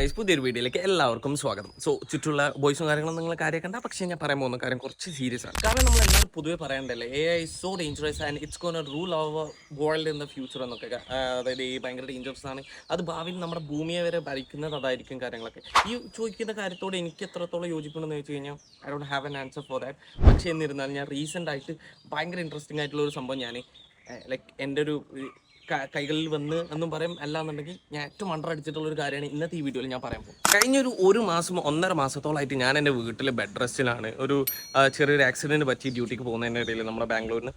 Guys, പുതിയൊരു വീഡിയോയിലേക്ക് എല്ലാവർക്കും സ്വാഗതം. ചുറ്റുള്ള ബോയ്സും കാര്യങ്ങളും നിങ്ങൾ കാര്യമാക്കണ്ട. പക്ഷേ ഞാൻ പറയാൻ പോകുന്ന കാര്യം കുറച്ച് സീരിയസ് ആണ്. കാരണം നമ്മൾ എല്ലാവരും പൊതുവെ പറയണ്ടല്ലേ, AI is so dangerous and it's gonna rule our world in the future എന്നൊക്കെ. അതായത് ഈ ഭയങ്കര ഡേഞ്ചറസ് ആണ്, അത് ഭാവിയിൽ നമ്മുടെ ഭൂമിയെ വരെ ഭരിക്കുന്നത് അതായിരിക്കും കാര്യങ്ങളൊക്കെ. ഈ ചോദിക്കുന്ന കാര്യത്തോട് എനിക്ക് എത്രത്തോളം യോജിപ്പുണ്ടെന്ന് വെച്ച് കഴിഞ്ഞാൽ I don't have an answer for that. പക്ഷേ എന്നിരുന്നാലും ഞാൻ റീസെൻ്റ് ആയിട്ട് ഭയങ്കര ഇൻട്രസ്റ്റിംഗ് ആയിട്ടുള്ള ഒരു സംഭവം ഞാൻ ലൈക്ക് എൻ്റെ ഒരു കൈകളിൽ വന്ന് എന്നും പറയും. അല്ലാന്നുണ്ടെങ്കിൽ ഞാൻ ഏറ്റവും അടിച്ചിട്ടുള്ളൊരു കാര്യമാണ് ഇന്നത്തെ ഈ വീഡിയോയിൽ ഞാൻ പറയാൻ പോകും. കഴിഞ്ഞൊരു 1.5 മാസത്തോളമായിട്ട് ഞാൻ എൻ്റെ വീട്ടിൽ ബെഡ് റെസ്റ്റിലാണ്. ഒരു ചെറിയൊരു ആക്സിഡൻറ്റ് പറ്റി ഡ്യൂട്ടിക്ക് പോകുന്നതിൻ്റെ ഇടയിൽ നമ്മുടെ ബാംഗ്ലൂരിന്.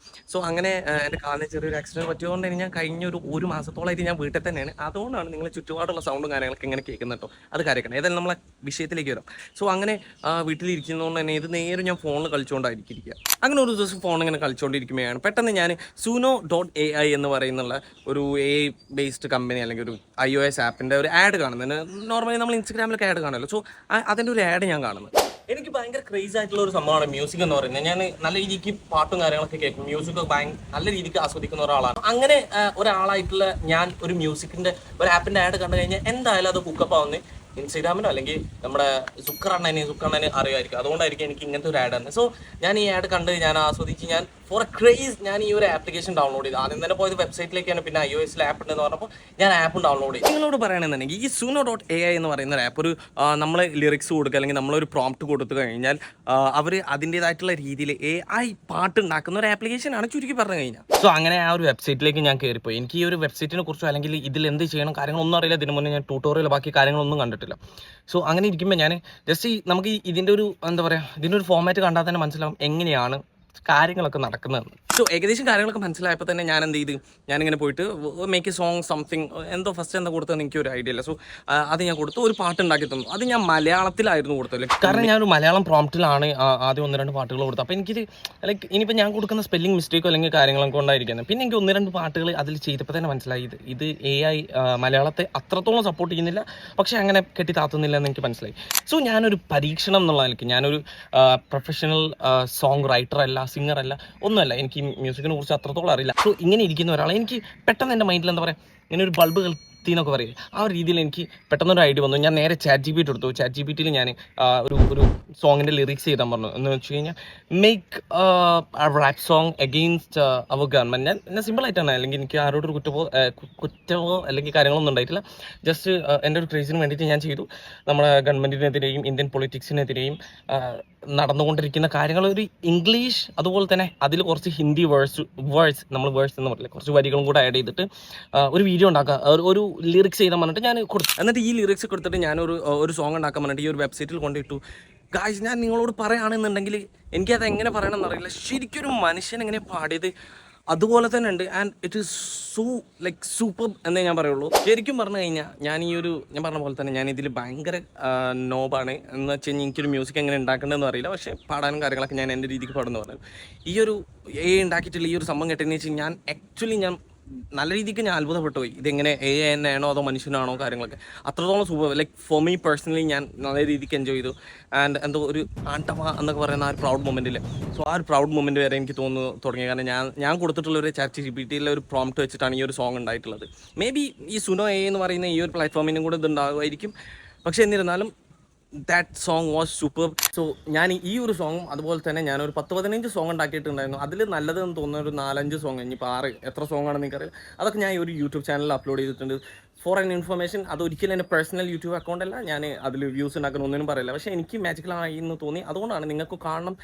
എൻ്റെ കാലിന് ചെറിയൊരു ആക്സിഡൻറ്റ് പറ്റിയതുകൊണ്ട് തന്നെ ഞാൻ കഴിഞ്ഞൊരു മാസത്തോളമായിട്ട് ഞാൻ വീട്ടിൽ തന്നെയാണ്. അതുകൊണ്ടാണ് നിങ്ങൾ ചുറ്റുപാടുള്ള സൗണ്ടും കാര്യങ്ങളൊക്കെ ഇങ്ങനെ കേൾക്കുന്നത് കേട്ടോ. അത് കാര്യക്കണം. ഏതായാലും നമ്മളെ വിഷയത്തിലേക്ക് വരാം. അങ്ങനെ വീട്ടിലിരിക്കുന്നതുകൊണ്ട് തന്നെ ഇത് നേരെ ഞാൻ ഫോണിൽ കളിച്ചുകൊണ്ടായിരിക്കുക. അങ്ങനെ ഒരു ദിവസം ഫോൺ ഇങ്ങനെ കളിച്ചുകൊണ്ടിരിക്കുകയാണ്. പെട്ടെന്ന് ഞാൻ suno.ai എന്ന് പറയുന്നുള്ള ഒരു AI ബേസ്ഡ് കമ്പനി അല്ലെങ്കിൽ ഒരു iOS ആപ്പിൻ്റെ ഒരു ആഡ് കാണുന്നുണ്ട്. നോർമലി നമ്മൾ ഇൻസ്റ്റാഗ്രാമിലൊക്കെ ആഡ് കാണുമല്ലോ. അതിൻ്റെ ഒരു ആഡ് ഞാൻ കാണുന്നത്. എനിക്ക് ഭയങ്കര ക്രേസ് ആയിട്ടുള്ള ഒരു സംഭവമാണ് മ്യൂസിക് എന്ന് പറയുന്നത്. ഞാൻ നല്ല രീതിക്ക് പാട്ടും കാര്യങ്ങളൊക്കെ കേൾക്കും. മ്യൂസിക് നല്ല രീതിക്ക് ആസ്വദിക്കുന്ന ഒരാളാണ്. അങ്ങനെ ഒരാളായിട്ടുള്ള ഞാൻ ഒരു മ്യൂസിക്കിൻ്റെ ഒരു ആപ്പിൻ്റെ ആഡ് കണ്ടു കഴിഞ്ഞാൽ എന്തായാലും അത് ഹുക്കപ്പ് ആവുന്നത് ഇൻസ്റ്റാഗ്രാമിലോ അല്ലെങ്കിൽ നമ്മുടെ സുക്കണ്ണനെ അറിയുമായിരിക്കും. അതുകൊണ്ടായിരിക്കും എനിക്ക് ഇങ്ങനത്തെ ഒരു ആഡ് തന്നെ. ഞാൻ ഈ ആഡ് കണ്ട് ഞാൻ ആസ്വദിച്ച് ഞാൻ ഫോർ എ ക്രേസ് ഞാൻ ഈ ഒരു ആപ്ലിക്കേഷൻ ഡൗൺലോഡ് ചെയ്തു. ആദ്യം തന്നെ പോയത് വെബ്സൈറ്റിലേക്കാണ്. പിന്നെ iOS ആപ്പ് ഉണ്ടെന്ന് പറഞ്ഞപ്പോൾ ഞാൻ ആപ്പും ഡൗൺലോഡ് ചെയ്തു. നിങ്ങളോട് പറയണമെന്നുണ്ടെങ്കിൽ ഈ suno.ai എന്ന് പറയുന്ന ആപ്പ് ഒരു നമ്മൾ ലിറിക്സ് കൊടുക്കുക അല്ലെങ്കിൽ നമ്മളൊരു പ്രോംപ്റ്റ് കൊടുത്തു കഴിഞ്ഞാൽ അവർ അതിൻ്റേതായിട്ടുള്ള രീതിയിൽ AI പാട്ട് ഉണ്ടാക്കുന്ന ഒരു ആപ്ലിക്കേഷനാണ് ചുരുക്കി പറഞ്ഞു കഴിഞ്ഞാൽ. അങ്ങനെ ആ ഒരു വെബ്സൈറ്റിലേക്ക് ഞാൻ കയറിപ്പോയി. എനിക്ക് ഈ ഒരു വെബ്സൈറ്റിനെ കുറിച്ചോ അല്ലെങ്കിൽ ഇതിൽ എന്ത് ചെയ്യണം കാര്യങ്ങളൊന്നും അറിയില്ല. ഇതിന് മുന്നേ ഞാൻ ട്യൂട്ടോറിയൽ ബാക്കി കാര്യങ്ങളൊന്നും കണ്ടിട്ടില്ല. അങ്ങനെ ഇരിക്കുമ്പോൾ ഞാൻ ജസ്റ്റ് നമുക്ക് ഇതിൻ്റെ ഒരു എന്താ പറയുക, ഇതിൻ്റെ ഒരു ഫോമാറ്റ് കണ്ടാൽ തന്നെ മനസ്സിലാവും എങ്ങനെയാണ് കാര്യങ്ങളൊക്കെ നടക്കുന്നത്. ഏകദേശം കാര്യങ്ങളൊക്കെ മനസ്സിലായപ്പോൾ തന്നെ ഞാൻ എന്ത് ചെയ്ത് ഞാനിങ്ങനെ പോയിട്ട് make A song something first എന്താ കൊടുത്തതെന്ന് എനിക്കൊരു ഐഡിയ ഇല്ല. അത് ഞാൻ കൊടുത്തു, ഒരു പാട്ട് ഉണ്ടാക്കി തന്നു. അത് ഞാൻ മലയാളത്തിലായിരുന്നു കൊടുത്തത്. കാരണം ഞാനൊരു മലയാളം പ്രോംപ്റ്റിലാണ് ആദ്യം 1-2 പാട്ടുകൾ കൊടുത്തത്. അപ്പോൾ എനിക്കിത് ലൈക്ക് ഇനിയിപ്പോൾ ഞാൻ കൊടുക്കുന്ന സ്പെല്ലിംഗ് മിസ്റ്റേക്കോ അല്ലെങ്കിൽ കാര്യങ്ങളൊക്കെ ഉണ്ടായിരിക്കുന്നത്. പിന്നെ എനിക്ക് 1-2 പാട്ടുകൾ അതിൽ ചെയ്തപ്പോൾ തന്നെ മനസ്സിലായി ഇത് AI മലയാളത്തെ അത്രത്തോളം സപ്പോർട്ട് ചെയ്യുന്നില്ല, പക്ഷേ അങ്ങനെ കെട്ടി താത്തുന്നില്ല എന്ന് എനിക്ക് മനസ്സിലായി. ഞാനൊരു പരീക്ഷണം എന്നുള്ള നിലയ്ക്ക് ഞാനൊരു പ്രൊഫഷണൽ സോങ് റൈറ്റർ അല്ല, സിംഗർ അല്ല, ഒന്നുമല്ല. എനിക്ക് മ്യൂസിക്കിനെ കുറിച്ച് അത്രത്തോളം അറിയില്ല. ഇങ്ങനെ ഇരിക്കുന്ന ഒരാളെ എനിക്ക് പെട്ടെന്ന് എൻ്റെ മൈൻഡിൽ എന്താ പറയുക, ഇങ്ങനെ ഒരു ബൾബ് എന്നൊക്കെ പറയും. ആ ഒരു രീതിയിൽ എനിക്ക് പെട്ടെന്നൊരു ഐഡിയ വന്നു. ഞാൻ നേരെ ChatGPT എടുത്തു. ChatGPTയിൽ ഞാൻ ഒരു സോങ്ങിൻ്റെ ലിറിക്സ് ചെയ്താൽ പറഞ്ഞു. എന്ന് വെച്ച് കഴിഞ്ഞാൽ മേക്ക് റാപ്പ് സോങ് അഗെയിൻസ്റ്റ് അവർ ഗവൺമെൻറ്. ഞാൻ സിമ്പിളായിട്ടാണ്, അല്ലെങ്കിൽ എനിക്ക് ആരോടൊരു കുറ്റമോ അല്ലെങ്കിൽ കാര്യങ്ങളൊന്നും ഉണ്ടായിട്ടില്ല. ജസ്റ്റ് എൻ്റെ ഒരു ക്രേസിന് വേണ്ടിയിട്ട് ഞാൻ ചെയ്തു. നമ്മുടെ ഗവൺമെൻറ്റിനെതിരെയും ഇന്ത്യൻ പൊളിറ്റിക്സിനെതിരെയും നടന്നുകൊണ്ടിരിക്കുന്ന കാര്യങ്ങൾ ഒരു ഇംഗ്ലീഷ്, അതുപോലെ തന്നെ അതിൽ കുറച്ച് ഹിന്ദി വേഴ്സ് നമ്മൾ വേഴ്സ് എന്ന് പറയില്ല, കുറച്ച് വരികളും കൂടെ ആഡ് ചെയ്തിട്ട് ഒരു വീഡിയോ ഉണ്ടാക്കുക, ഒരു ലിറിക്സ് ചെയ്താൽ പറഞ്ഞിട്ട് ഞാൻ കൊടുത്തു. എന്നിട്ട് ഈ ലിറിക്സ് കൊടുത്തിട്ട് ഞാനൊരു സോങ് ഉണ്ടാക്കാൻ പറഞ്ഞിട്ട് ഈ ഒരു വെബ്സൈറ്റിൽ കൊണ്ടിട്ടു. ഗായ്സ്, ഞാൻ നിങ്ങളോട് പറയുകയാണെന്നുണ്ടെങ്കിൽ എനിക്കത് എങ്ങനെ പറയണമെന്ന് അറിയില്ല. ശരിക്കൊരു മനുഷ്യൻ എങ്ങനെ പാടിയത് അതുപോലെ തന്നെ ഉണ്ട്. ആൻഡ് ഇറ്റ് ഈസ് സൂപ്പർ എന്നേ ഞാൻ പറയുള്ളൂ. ശരിക്കും പറഞ്ഞു കഴിഞ്ഞാൽ ഞാൻ പറഞ്ഞ പോലെ തന്നെ ഞാൻ ഇതിൽ ഭയങ്കര നോബാണ്. എന്ന് വെച്ച് കഴിഞ്ഞാൽ എനിക്കൊരു മ്യൂസിക് എങ്ങനെ ഉണ്ടാക്കേണ്ടതെന്ന് അറിയില്ല, പക്ഷേ പാടാനും കാര്യങ്ങളൊക്കെ ഞാൻ എൻ്റെ രീതിക്ക് പാടുന്നു പറഞ്ഞു. ഈ ഒരു ഉണ്ടാക്കിയിട്ടുള്ള ഈ ഒരു സംഭവം കേട്ടതെന്ന് വെച്ച് കഴിഞ്ഞാൽ ഞാൻ നല്ല രീതിക്ക് ഞാൻ അത്ഭുതപ്പെട്ടു പോയി. ഇതെങ്ങനെ AI തന്നെയാണോ അതോ മനുഷ്യനാണോ കാര്യങ്ങളൊക്കെ അത്രത്തോളം സൂപ്പർ. ഫോർ മീ പേഴ്സണലി ഞാൻ നല്ല രീതിക്ക് എൻജോയ് ചെയ്തു. ആൻഡ് എന്തോ ഒരു ആണ്ടവ എന്നൊക്കെ പറയുന്ന ആ ഒരു പ്രൗഡ് മൊമെൻറ്റിൽ ആ ഒരു പ്രൗഡ് മൊമെൻറ്റ് വരെ എനിക്ക് തോന്നുന്നു തുടങ്ങി. കാരണം ഞാൻ കൊടുത്തിട്ടുള്ള ഒരു ChatGPTയിലെ ഒരു പ്രോംപ്റ്റ് വെച്ചിട്ടാണ് ഈ ഒരു സോങ് ഉണ്ടായിട്ടുള്ളത്. മേ ബി ഈ suno.ai എന്ന് പറയുന്ന ഈ ഒരു പ്ലാറ്റ്ഫോമിനും കൂടെ ഇതുണ്ടാകുമായിരിക്കും. പക്ഷേ എന്നിരുന്നാലും ദാറ്റ് സോങ് വാസ് സൂപ്പർ. ഞാൻ ഈ ഒരു സോങ്ങും അതുപോലെ തന്നെ ഞാനൊരു 10-15 സോങ് ഉണ്ടാക്കിയിട്ടുണ്ടായിരുന്നു. അതിൽ നല്ലതെന്ന് തോന്നുന്ന ഒരു 4-5 സോങ്, ഇനിയിപ്പോൾ 6 എത്ര സോങ് ആണെന്ന് എനിക്കറിയില്ല. അതൊക്കെ ഞാൻ ഒരു യൂട്യൂബ് ചാനലിൽ അപ്ലോഡ് ചെയ്തിട്ടുണ്ട്. ഫോർ ആൻ ഇൻഫർമേഷൻ, അതൊരിക്കലും എൻ്റെ പേഴ്സണൽ യൂട്യൂബ് അക്കൗണ്ട് അല്ല. ഞാൻ അതിൽ വ്യൂസ് ഉണ്ടാക്കുന്ന ഒന്നിനും പറയില്ല. പക്ഷേ എനിക്ക് മാജിക്കലായി എന്ന് തോന്നി. അതുകൊണ്ടാണ് നിങ്ങൾക്ക് കാണണം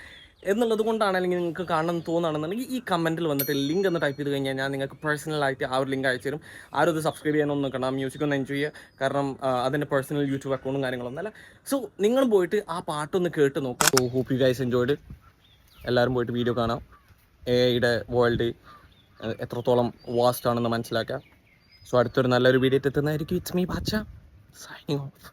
എന്നുള്ളത് കൊണ്ടാണ്, അല്ലെങ്കിൽ നിങ്ങൾക്ക് കാണണം തോന്നുകയാണെന്നുണ്ടെങ്കിൽ ഈ കമൻറ്റിൽ വന്നിട്ട് ലിങ്ക് ഒന്ന് ടൈപ്പ് ചെയ്ത് കഴിഞ്ഞാൽ ഞാൻ നിങ്ങൾക്ക് പേഴ്സണലായിട്ട് ആ ഒരു ലിങ്ക് അയച്ചു തരും. ആരും ഇത് സബ്സ്ക്രൈബ് ചെയ്യാനൊന്നും നിൽക്കണം. ആ മ്യൂസിക് ഒന്ന് എൻജോയ് ചെയ്യുക. കാരണം അതിൻ്റെ പേഴ്സണൽ യൂട്യൂബ് അക്കൗണ്ടും കാര്യങ്ങളൊന്നുമല്ല. നിങ്ങൾ പോയിട്ട് ആ പാട്ടൊന്ന് കേട്ട് നോക്കാം. Hope you guys enjoyed. എല്ലാവരും പോയിട്ട് വീഡിയോ കാണാം. AIയുടെ വേൾഡ് എത്രത്തോളം വാസ്റ്റ് ആണെന്ന് മനസ്സിലാക്കുക. അടുത്തൊരു നല്ലൊരു വീഡിയോ എത്തുന്നതായിരിക്കും. It's me Bacha signing of.